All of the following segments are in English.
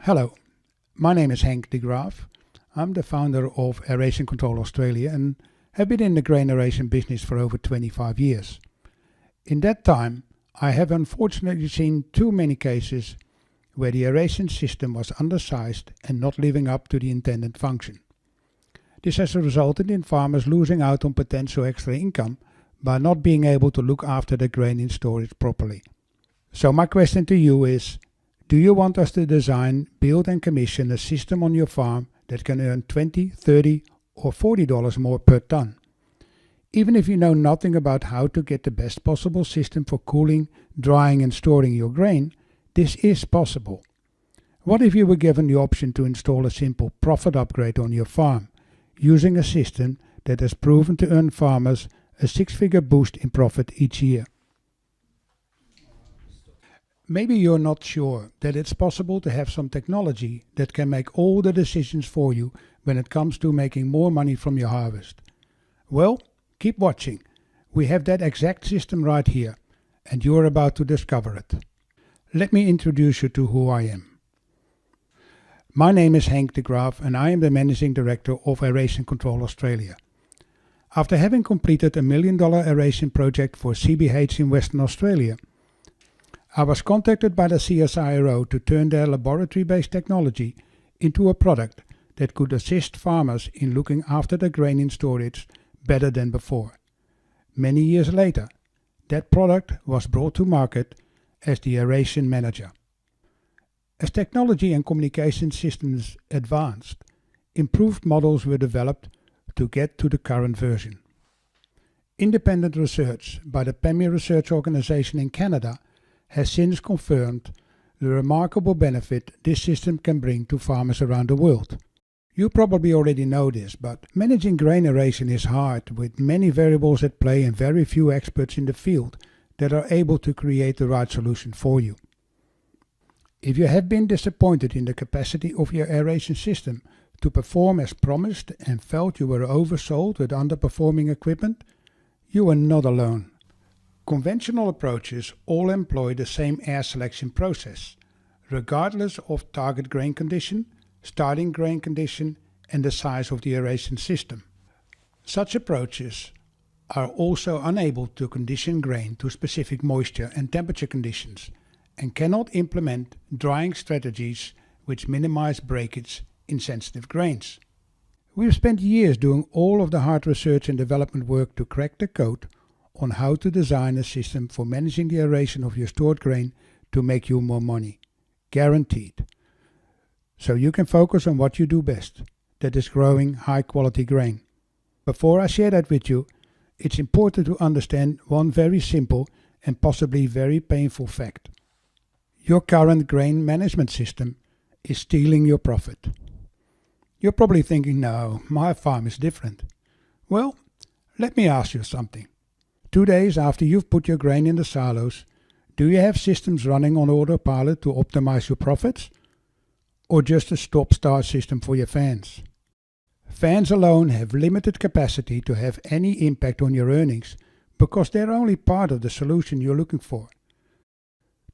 Hello, my name is Henk de Graaf. I'm the founder of Aeration Control Australia and have been in the grain aeration business for over 25 years. In that time, I have unfortunately seen too many cases where the aeration system was undersized and not living up to the intended function. This has resulted in farmers losing out on potential extra income by not being able to look after the grain in storage properly. So my question to you is, do you want us to design, build and commission a system on your farm that can earn $20, $30 or $40 more per ton? Even if you know nothing about how to get the best possible system for cooling, drying and storing your grain, this is possible. What if you were given the option to install a simple profit upgrade on your farm, using a system that has proven to earn farmers a six-figure boost in profit each year? Maybe you're not sure that it's possible to have some technology that can make all the decisions for you when it comes to making more money from your harvest. Well, keep watching. We have that exact system right here, and you're about to discover it. Let me introduce you to who I am. My name is Henk de Graaf and I am the Managing Director of Aeration Control Australia. After having completed a $1 million aeration project for CBH in Western Australia, I was contacted by the CSIRO to turn their laboratory-based technology into a product that could assist farmers in looking after the grain in storage better than before. Many years later, that product was brought to market as the Aeration Manager. As technology and communication systems advanced, improved models were developed to get to the current version. Independent research by the premier research organization in Canada has since confirmed the remarkable benefit this system can bring to farmers around the world. You probably already know this, but managing grain aeration is hard, with many variables at play and very few experts in the field that are able to create the right solution for you. If you have been disappointed in the capacity of your aeration system to perform as promised and felt you were oversold with underperforming equipment, you are not alone. Conventional approaches all employ the same air selection process, regardless of target grain condition, starting grain condition and the size of the aeration system. Such approaches are also unable to condition grain to specific moisture and temperature conditions and cannot implement drying strategies which minimize breakage in sensitive grains. We've spent years doing all of the hard research and development work to crack the code on how to design a system for managing the aeration of your stored grain to make you more money, guaranteed. So you can focus on what you do best, that is growing high quality grain. Before I share that with you, it's important to understand one very simple and possibly very painful fact. Your current grain management system is stealing your profit. You're probably thinking, no, my farm is different. Well, let me ask you something. 2 days after you've put your grain in the silos, do you have systems running on autopilot to optimize your profits? Or just a stop-start system for your fans? Fans alone have limited capacity to have any impact on your earnings because they're only part of the solution you're looking for.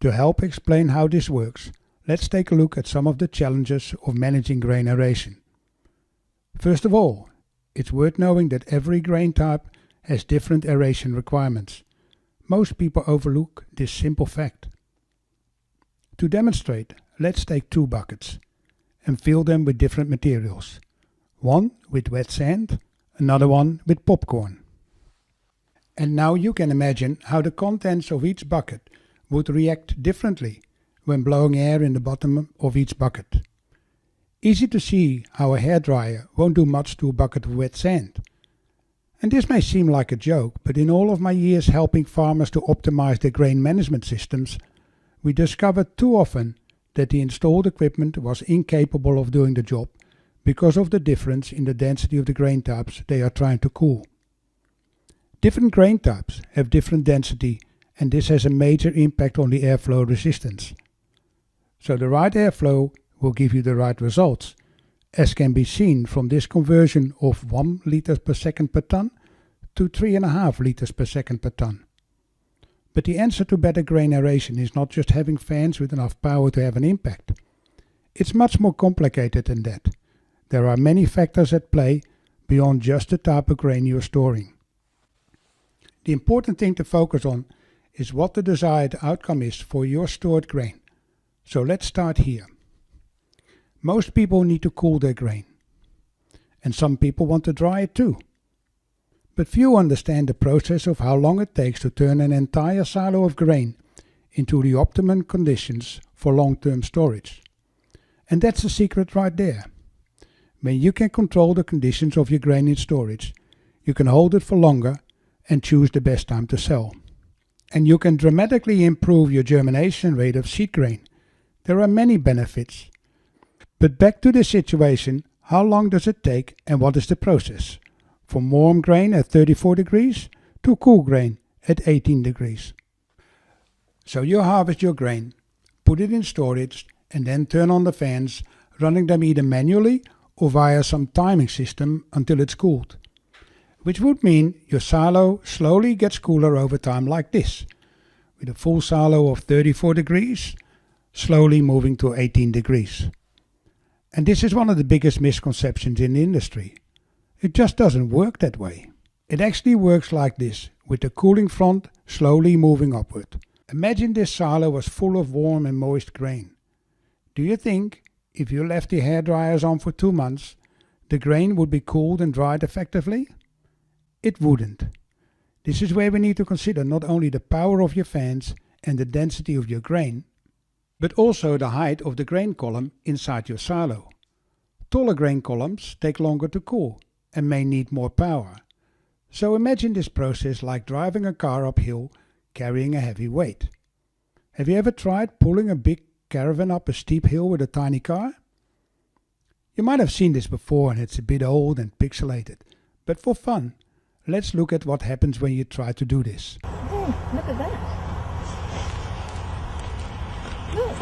To help explain how this works, let's take a look at some of the challenges of managing grain aeration. First of all, it's worth knowing that every grain type has different aeration requirements. Most people overlook this simple fact. To demonstrate, let's take 2 buckets and fill them with different materials. One with wet sand, another one with popcorn. And now you can imagine how the contents of each bucket would react differently when blowing air in the bottom of each bucket. Easy to see how a hairdryer won't do much to a bucket of wet sand. And this may seem like a joke, but in all of my years helping farmers to optimize their grain management systems, we discovered too often that the installed equipment was incapable of doing the job because of the difference in the density of the grain types they are trying to cool. Different grain types have different density, and this has a major impact on the airflow resistance. So the right airflow will give you the right results, as can be seen from this conversion of 1 liter per second per ton to 3.5 liters per second per ton. But the answer to better grain aeration is not just having fans with enough power to have an impact. It's much more complicated than that. There are many factors at play beyond just the type of grain you're storing. The important thing to focus on is what the desired outcome is for your stored grain. So let's start here. Most people need to cool their grain, and some people want to dry it too. But few understand the process of how long it takes to turn an entire silo of grain into the optimum conditions for long-term storage. And that's the secret right there. When you can control the conditions of your grain in storage, you can hold it for longer and choose the best time to sell. And you can dramatically improve your germination rate of seed grain. There are many benefits. But back to the situation, how long does it take and what is the process? From warm grain at 34 degrees to cool grain at 18 degrees. So you harvest your grain, put it in storage, and then turn on the fans, running them either manually or via some timing system until it's cooled. Which would mean your silo slowly gets cooler over time like this, with a full silo of 34 degrees, slowly moving to 18 degrees. And this is one of the biggest misconceptions in the industry. It just doesn't work that way. It actually works like this, with the cooling front slowly moving upward. Imagine this silo was full of warm and moist grain. Do you think, if you left the hairdryers on for 2 months, the grain would be cooled and dried effectively? It wouldn't. This is where we need to consider not only the power of your fans and the density of your grain, but also the height of the grain column inside your silo. Taller grain columns take longer to cool and may need more power. So imagine this process like driving a car uphill carrying a heavy weight. Have you ever tried pulling a big caravan up a steep hill with a tiny car? You might have seen this before and it's a bit old and pixelated, but for fun, let's look at what happens when you try to do this. Oh, look at that. Look.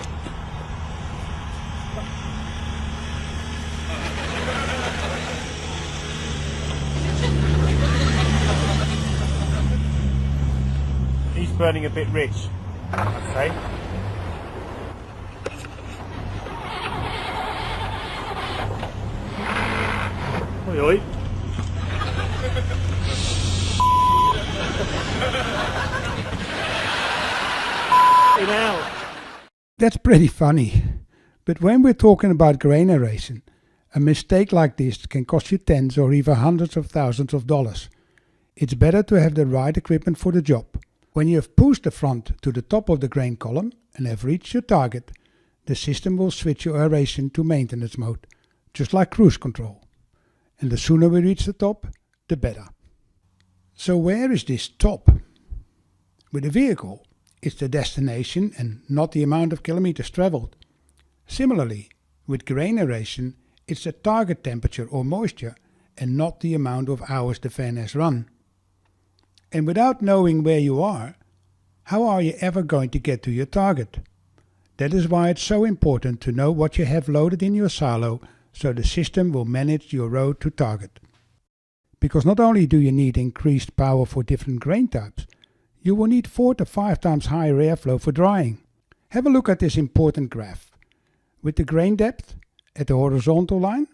He's burning a bit rich, I'd say. Oi, oi. Now. That's pretty funny. But when we're talking about grain aeration, a mistake like this can cost you tens or even hundreds of thousands of dollars. It's better to have the right equipment for the job. When you have pushed the front to the top of the grain column and have reached your target, the system will switch your aeration to maintenance mode, just like cruise control. And the sooner we reach the top, the better. So where is this top? With a vehicle, it's the destination and not the amount of kilometers traveled. Similarly, with grain aeration, it's the target temperature or moisture and not the amount of hours the fan has run. And without knowing where you are, how are you ever going to get to your target? That is why it's so important to know what you have loaded in your silo so the system will manage your road to target. Because not only do you need increased power for different grain types, you will need 4 to 5 times higher airflow for drying. Have a look at this important graph, with the grain depth at the horizontal line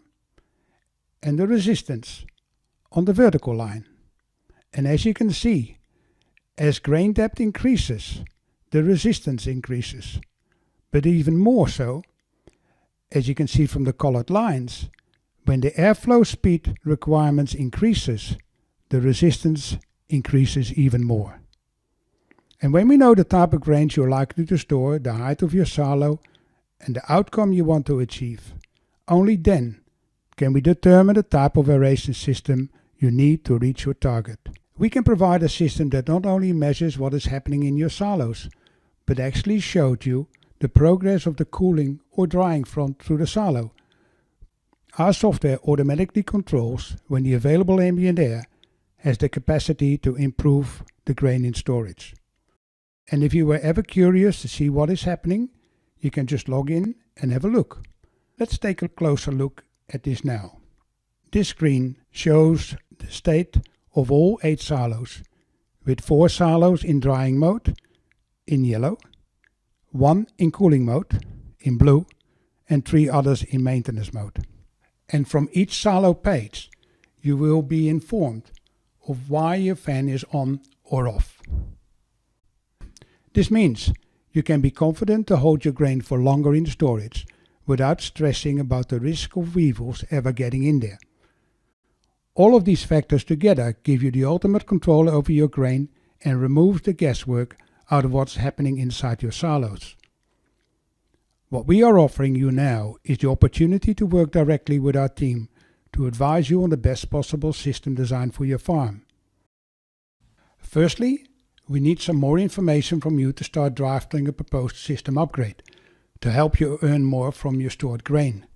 and the resistance on the vertical line. And as you can see, as grain depth increases, the resistance increases. But even more so, as you can see from the colored lines, when the airflow speed requirements increases, the resistance increases even more. And when we know the type of grains you're likely to store, the height of your silo, and the outcome you want to achieve, only then can we determine the type of aeration system you need to reach your target. We can provide a system that not only measures what is happening in your silos, but actually showed you the progress of the cooling or drying front through the silo. Our software automatically controls when the available ambient air has the capacity to improve the grain in storage. And if you were ever curious to see what is happening, you can just log in and have a look. Let's take a closer look at this now. This screen shows the state of all 8 silos, with 4 silos in drying mode, in yellow, 1 in cooling mode, in blue, and 3 others in maintenance mode. And from each silo page, you will be informed of why your fan is on or off. This means you can be confident to hold your grain for longer in storage without stressing about the risk of weevils ever getting in there. All of these factors together give you the ultimate control over your grain and removes the guesswork out of what's happening inside your silos. What we are offering you now is the opportunity to work directly with our team to advise you on the best possible system design for your farm. Firstly, we need some more information from you to start drafting a proposed system upgrade to help you earn more from your stored grain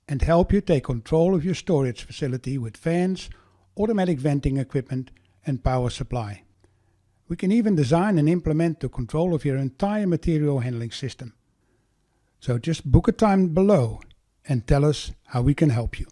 and help you take control of your storage facility with fans, automatic venting equipment and power supply. We can even design and implement the control of your entire material handling system. So just book a time below and tell us how we can help you.